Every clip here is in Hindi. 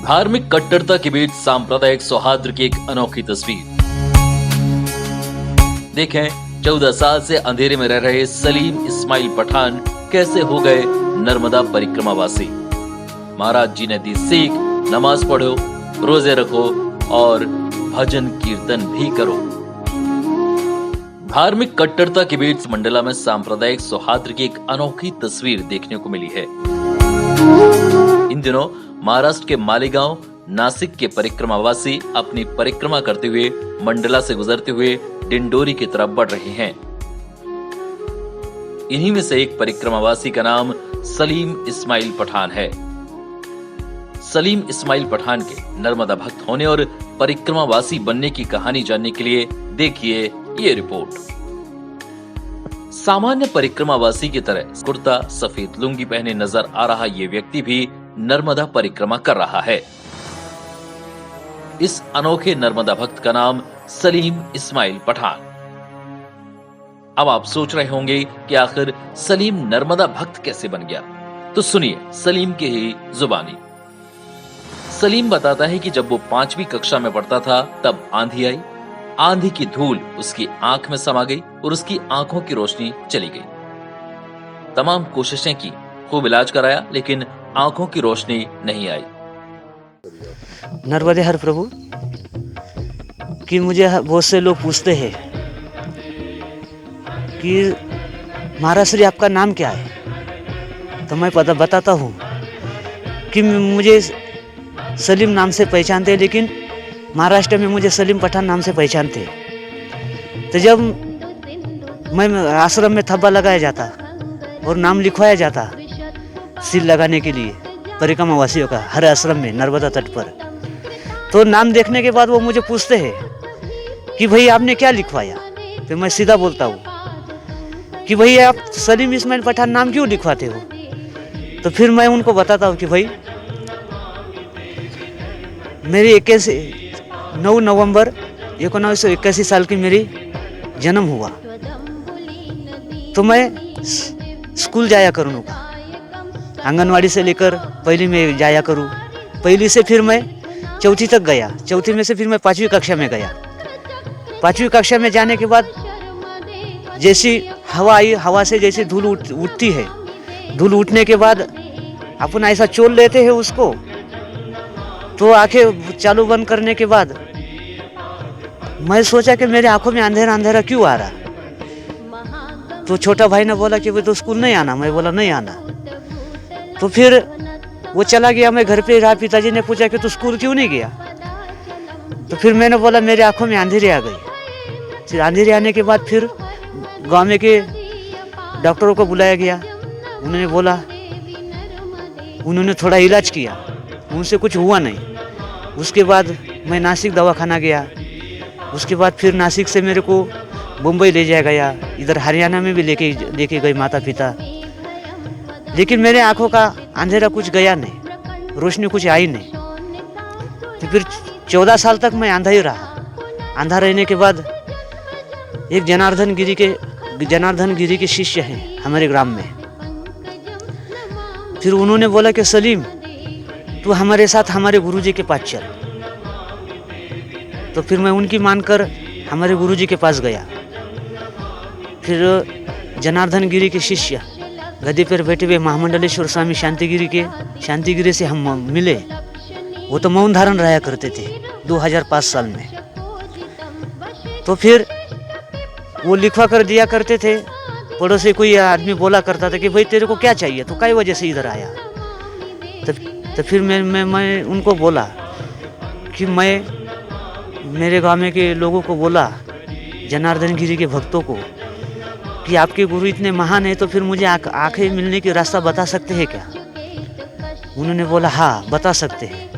धार्मिक कट्टरता के बीच सांप्रदायिक सौहार्द की एक अनोखी तस्वीर। देखें 14 साल से अंधेरे में रह रहे सलीम इस्माइल पठान कैसे हो गए नर्मदा परिक्रमावासी। महाराज जी ने दी सीख, नमाज पढ़ो, रोजे रखो और भजन कीर्तन भी करो। धार्मिक कट्टरता के बीच मंडला में सांप्रदायिक सौहार्द की एक अनोखी तस्वीर देखने को मिली है। इन दिनों महाराष्ट्र के मालेगांव, नासिक के परिक्रमावासी अपनी परिक्रमा करते हुए मंडला से गुजरते हुए डिंडोरी की तरफ बढ़ रहे हैं। इन्हीं में से एक परिक्रमावासी का नाम सलीम इस्माइल पठान है। सलीम इस्माइल पठान के नर्मदा भक्त होने और परिक्रमावासी बनने की कहानी जानने के लिए देखिए ये रिपोर्ट। सामान्य परिक्रमावासी की तरह कुर्ता सफेद लुंगी पहने नजर आ रहा ये व्यक्ति भी नर्मदा परिक्रमा कर रहा है। इस अनोखे नर्मदा भक्त का नाम सलीम इस्माइल पठान। अब आप सोच रहे होंगे कि आखिर सलीम नर्मदा भक्त कैसे बन गया, तो सुनिए सलीम की ही जुबानी। सलीम बताता है कि जब वो 5वीं कक्षा में पढ़ता था तब आंधी आई। आंधी की धूल उसकी आंख में समा गई और उसकी आंखों की रोशनी चली गई। तमाम कोशिशें की, खूब इलाज कराया, लेकिन आंखों की रोशनी नहीं आई। नर्मदे हर प्रभु कि मुझे बहुत से लोग पूछते हैं कि महाराज श्री आपका नाम क्या है, तो मैं बताता हूँ कि मुझे सलीम नाम से पहचानते हैं, लेकिन महाराष्ट्र में मुझे सलीम पठान नाम से पहचानते हैं। तो जब मैं आश्रम में थब्बा लगाया जाता और नाम लिखवाया जाता सील लगाने के लिए परिक्रमावासियों का हर आश्रम में नर्मदा तट पर, तो नाम देखने के बाद वो मुझे पूछते हैं कि भाई आपने क्या लिखवाया। तो मैं सीधा बोलता हूँ कि भाई आप सलीम इस्माइल पठान नाम क्यों लिखवाते हो। तो फिर मैं उनको बताता हूँ कि भाई मेरी 9 नवंबर 1981 साल की मेरी जन्म हुआ, तो मैं स्कूल जाया करूँ, आंगनवाड़ी से लेकर पहली में जाया करूँ। पहली से फिर मैं चौथी तक गया, चौथी में से फिर मैं 5वीं कक्षा में गया। 5वीं कक्षा में जाने के बाद जैसी हवा आई, हवा से जैसी धूल उठती है, धूल उठने के बाद अपन ऐसा चोल लेते हैं उसको, तो आंखें चालू बंद करने के बाद मैं सोचा कि मेरे आंखों में अंधेरा अंधेरा क्यों आ रहा। तो छोटा भाई ने बोला कि वो तो स्कूल नहीं आना। मैं बोला नहीं आना। तो फिर वो चला गया, मैं घर पे रहा। पिताजी ने पूछा कि तू स्कूल क्यों नहीं गया। तो फिर मैंने बोला मेरे आंखों में अंधेरी आ गई। फिर अंधेरी आने के बाद फिर गाँव में के डॉक्टरों को बुलाया गया। उन्होंने बोला, उन्होंने थोड़ा इलाज किया, उनसे कुछ हुआ नहीं। उसके बाद मैं नासिक दवाखाना गया। उसके बाद फिर नासिक से मेरे को मुंबई ले जाया गया, इधर हरियाणा में भी लेके गए माता पिता, लेकिन मेरे आंखों का अंधेरा कुछ गया नहीं, रोशनी कुछ आई नहीं। तो फिर 14 साल तक मैं अंधा ही रहा। अंधा रहने के बाद एक जनार्दन गिरी के शिष्य हैं हमारे ग्राम में। फिर उन्होंने बोला कि सलीम तू हमारे साथ हमारे गुरुजी के पास चल। तो फिर मैं उनकी मानकर हमारे गुरुजी के पास गया। फिर जनार्दन गिरी के शिष्य गद्दी पर बैठे हुए महामंडलेश्वर स्वामी शांतिगिरी से हम मिले। वो तो मौन धारण रहा करते थे 2005 साल में। तो फिर वो लिखवा कर दिया करते थे। पड़ोसी कोई आदमी बोला करता था कि भाई तेरे को क्या चाहिए, तो कई वजह से इधर आया। तो फिर मैं उनको बोला कि मैं मेरे गांव में के लोगों को बोला, जनार्दन गिरी के भक्तों को, कि आपके गुरु इतने महान है, तो फिर मुझे आंखें मिलने की रास्ता बता सकते हैं क्या। उन्होंने बोला हाँ बता सकते हैं।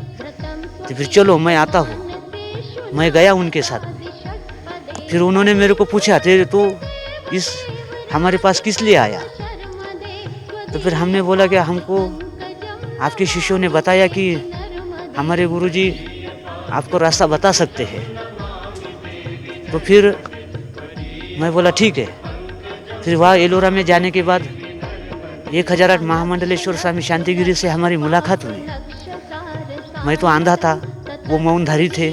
तो फिर चलो मैं आता हूँ। मैं गया उनके साथ में। फिर उन्होंने मेरे को पूछा तेरे तो इस हमारे पास किस लिए आया। तो फिर हमने बोला कि हमको आपके शिष्यों ने बताया कि हमारे गुरुजी आपको रास्ता बता सकते हैं। तो फिर मैं बोला ठीक है। फिर वहाँ एलोरा में जाने के बाद 1008 महामंडलेश्वर स्वामी शांतिगिरी से हमारी मुलाकात हुई। मैं तो आंधा था, वो मौनधारी थे।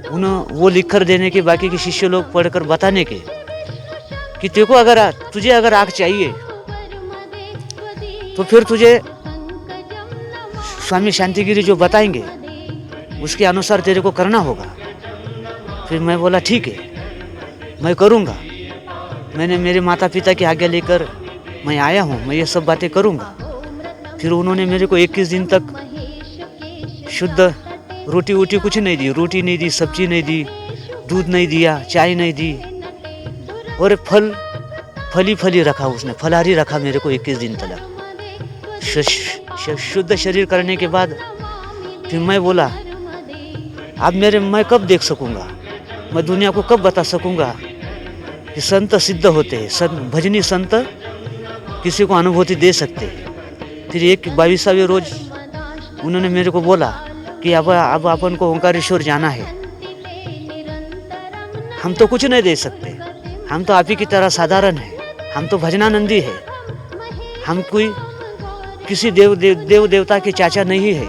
उन्होंने वो लिख कर देने के, बाकी के शिष्य लोग पढ़कर बताने के कि तुझे अगर आँख चाहिए तो फिर तुझे स्वामी शांतिगिरी जो बताएंगे उसके अनुसार तेरे को करना होगा। फिर मैं बोला ठीक है, मैं करूँगा। मैंने मेरे माता पिता की आज्ञा लेकर मैं आया हूँ, मैं ये सब बातें करूँगा। फिर उन्होंने मेरे को 21 दिन तक शुद्ध रोटी वोटी कुछ नहीं दी, रोटी नहीं दी, सब्जी नहीं दी, दूध नहीं दिया, चाय नहीं दी, और फली रखा उसने, फलाहारी रखा मेरे को 21 दिन तक। शुद्ध शरीर करने के बाद फिर मैं बोला अब मैं कब देख सकूंगा, मैं दुनिया को कब बता सकूंगा कि संत सिद्ध होते हैं, भजनी संत किसी को अनुभूति दे सकते हैं। फिर 22वें रोज उन्होंने मेरे को बोला कि अब अपन को ओंकारेश्वर जाना है। हम तो कुछ नहीं दे सकते, हम तो आप ही की तरह साधारण है, हम तो भजनानंदी है, हम कोई किसी देव देवता के चाचा नहीं है।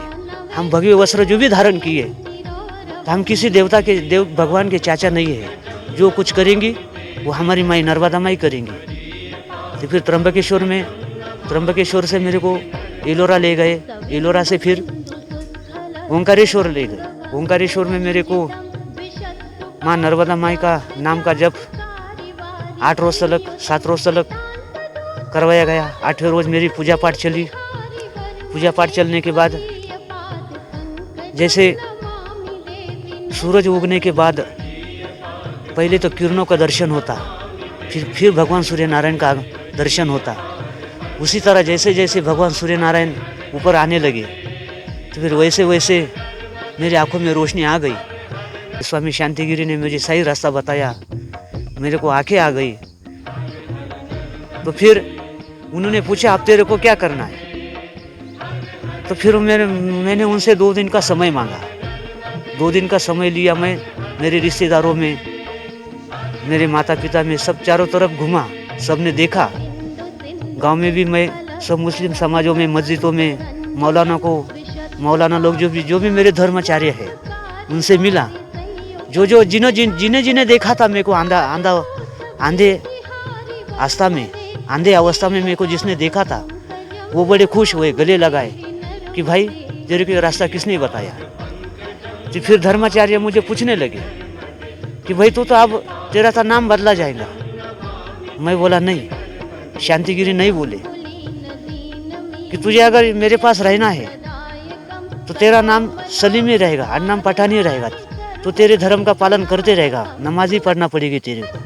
हम भगवे वस्त्र जो भी धारण किए तो हम किसी भगवान के चाचा नहीं है। जो कुछ करेंगी वो हमारी माई नर्मदा माई करेंगी। तो फिर त्र्यंबकेश्वर से मेरे को एलोरा ले गए, एलोरा से फिर ओंकारेश्वर ले गए। ओंकारेश्वर में मेरे को माँ नर्मदा माई का नाम का जप 8 रोज तलक 7 रोज तलक करवाया गया। 8वें रोज मेरी पूजा पाठ चली। पूजा पाठ चलने के बाद जैसे सूरज उगने के बाद पहले तो किरणों का दर्शन होता, फिर भगवान सूर्य नारायण का दर्शन होता। उसी तरह जैसे जैसे भगवान सूर्य नारायण ऊपर आने लगे तो फिर वैसे वैसे मेरी आंखों में रोशनी आ गई। स्वामी शांतिगिरी ने मुझे सही रास्ता बताया, मेरे को आंखें आ गई। तो फिर उन्होंने पूछा अब तेरे को क्या करना है। तो फिर मैंने उनसे 2 दिन का समय मांगा। 2 दिन का समय लिया। मैं मेरे रिश्तेदारों में, मेरे माता पिता में, सब चारों तरफ घूमा, सबने देखा। गांव में भी मैं सब मुस्लिम समाजों में, मस्जिदों में मौलाना लोग जो भी मेरे धर्माचार्य है उनसे मिला। जिन्हें देखा था मेरे को आंधे अवस्था में मेरे को जिसने देखा था वो बड़े खुश हुए, गले लगाए कि भाई तेरे को रास्ता किसने बताया। तो फिर धर्माचार्य मुझे पूछने लगे कि भाई तू तो अब तेरा तो नाम बदला जाएगा। मैं बोला नहीं, शांतिगिरी नहीं बोले कि तुझे अगर मेरे पास रहना है तो तेरा नाम सलीम ही रहेगा, अन्नाम पठान ही रहेगा। तो तेरे धर्म का पालन करते रहेगा, नमाज ही पढ़ना पड़ेगी तेरे को।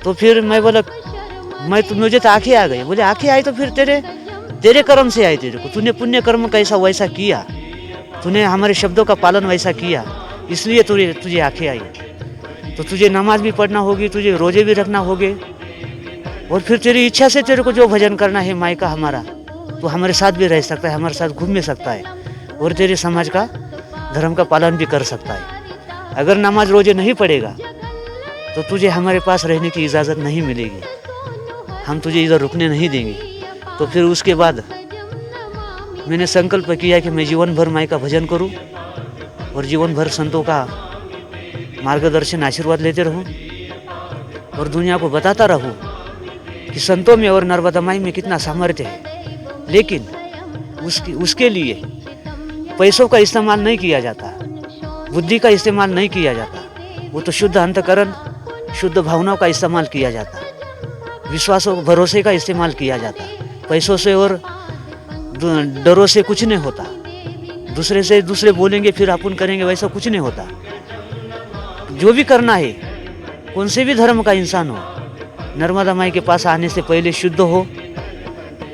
तो फिर मैं बोला मुझे तो आंखें आ गई। बोले आंखें आई तो फिर तेरे कर्म से आई तेरे को। तूने पुण्य कर्म कैसा वैसा किया, तूने हमारे शब्दों का पालन वैसा किया, इसलिए तुझे आंखें आई। तो तुझे नमाज भी पढ़ना होगी, तुझे रोजे भी रखना होगे, और फिर तेरी इच्छा से तेरे को जो भजन करना है माई का हमारा, तो हमारे साथ भी रह सकता है, हमारे साथ घूम भी सकता है, और तेरे समाज का धर्म का पालन भी कर सकता है। अगर नमाज रोजे नहीं पढ़ेगा तो तुझे हमारे पास रहने की इजाज़त नहीं मिलेगी, हम तुझे इधर रुकने नहीं देंगे। तो फिर उसके बाद मैंने संकल्प किया कि मैं जीवन भर माई का भजन करूं और जीवन भर संतों का मार्गदर्शन आशीर्वाद लेते रहूं और दुनिया को बताता रहूं कि संतों में और नर्मदा माई में कितना सामर्थ्य है। लेकिन उसके लिए पैसों का इस्तेमाल नहीं किया जाता, बुद्धि का इस्तेमाल नहीं किया जाता, वो तो शुद्ध अंतकरण, शुद्ध भावनाओं का इस्तेमाल किया जाता, विश्वास और भरोसे का इस्तेमाल किया जाता। पैसों से और डरों से कुछ नहीं होता। दूसरे बोलेंगे फिर अपन करेंगे, वैसा कुछ नहीं होता। जो भी करना है, कौन से भी धर्म का इंसान हो, नर्मदा माई के पास आने से पहले शुद्ध हो,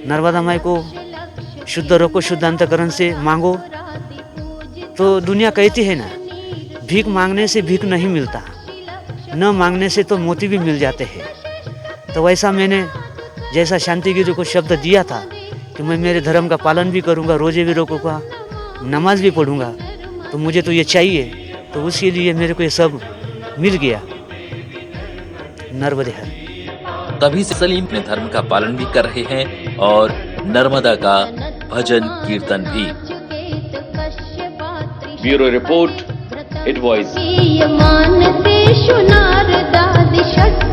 नर्मदा माई को शुद्ध रखो, शुद्ध अंतकरण से मांगो। तो दुनिया कहती है ना, भीख मांगने से भीख नहीं मिलता, न मांगने से तो मोती भी मिल जाते हैं। तो वैसा मैंने जैसा शांतिगिरी को शब्द दिया था कि मैं मेरे धर्म का पालन भी करूंगा, रोजे भी रखूंगा, नमाज भी पढ़ूंगा, तो मुझे तो ये चाहिए। तो उसके लिए मेरे को ये सब मिल गया। नर्मदे हर। तभी से सलीम अपने धर्म का पालन भी कर रहे हैं और नर्मदा का भजन कीर्तन भी। Bureau report, hit voice. मानते नारदा दिशत